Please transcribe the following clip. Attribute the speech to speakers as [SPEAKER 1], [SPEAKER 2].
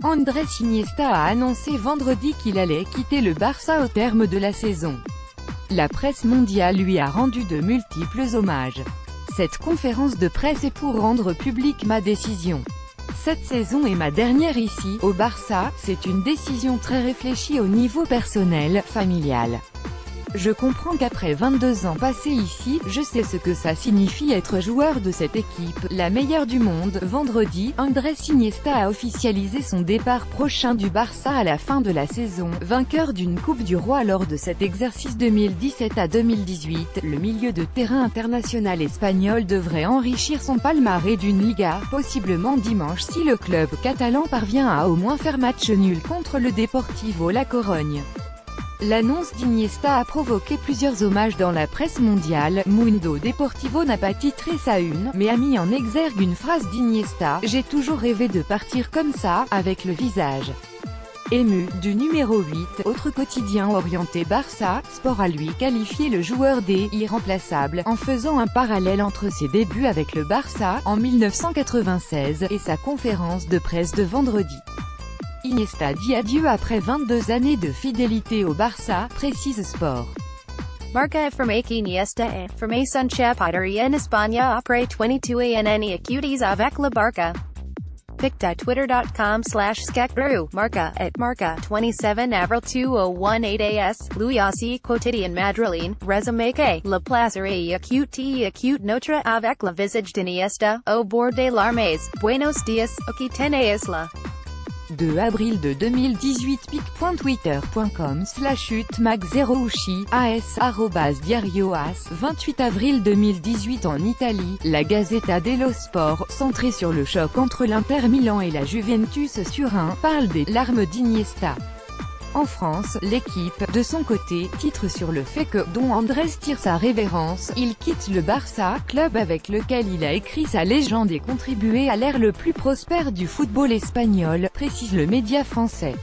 [SPEAKER 1] Andrés Iniesta a annoncé vendredi qu'il allait quitter le Barça au terme de la saison. La presse mondiale lui a rendu de multiples hommages. Cette conférence de presse est pour rendre publique ma décision. Cette saison est ma dernière ici, au Barça, c'est une décision très réfléchie au niveau personnel, familial. Je comprends qu'après 22 ans passés ici, je sais ce que ça signifie être joueur de cette équipe, la meilleure du monde. Vendredi, Andrés Iniesta a officialisé son départ prochain du Barça à la fin de la saison. Vainqueur d'une Coupe du Roi lors de cet exercice 2017 à 2018, le milieu de terrain international espagnol devrait enrichir son palmarès d'une Liga, possiblement dimanche si le club catalan parvient à au moins faire match nul contre le Deportivo La Corogne. L'annonce d'Iniesta a provoqué plusieurs hommages dans la presse mondiale. Mundo Deportivo n'a pas titré sa une, mais a mis en exergue une phrase d'Iniesta: « J'ai toujours rêvé de partir comme ça, avec le visage ému » du numéro 8. Autre quotidien orienté Barça, Sport a lui qualifié le joueur des « irremplaçables » en faisant un parallèle entre ses débuts avec le Barça, en 1996, et sa conférence de presse de vendredi. Iniesta dit adieu après 22 années de fidélité au Barça, précise Sport.
[SPEAKER 2] Marca afirma que Iniesta información chapitre en España après 22 ans acutis avec la Barca. Picta twitter.com/skakbrew, Marca, Marca, 27 avril 2018 as, Luisi quotidien madrilène, resume que, la placerie acute notre avec la visage d'Iniesta, au bord de l'armes, buenos dias, aquí tenéis la.
[SPEAKER 1] 2 avril de 2018 pic.twitter.com/utmag0ushi, @diarioas, 28 avril 2018 en Italie, la Gazzetta dello Sport, centrée sur le choc entre l'Inter Milan et la Juventus Turin, parle des « larmes d'Iniesta ». En France, l'équipe, de son côté, titre sur le fait que, dont Andrés tire sa révérence, il quitte le Barça, club avec lequel il a écrit sa légende et contribué à l'ère le plus prospère du football espagnol, précise le média français.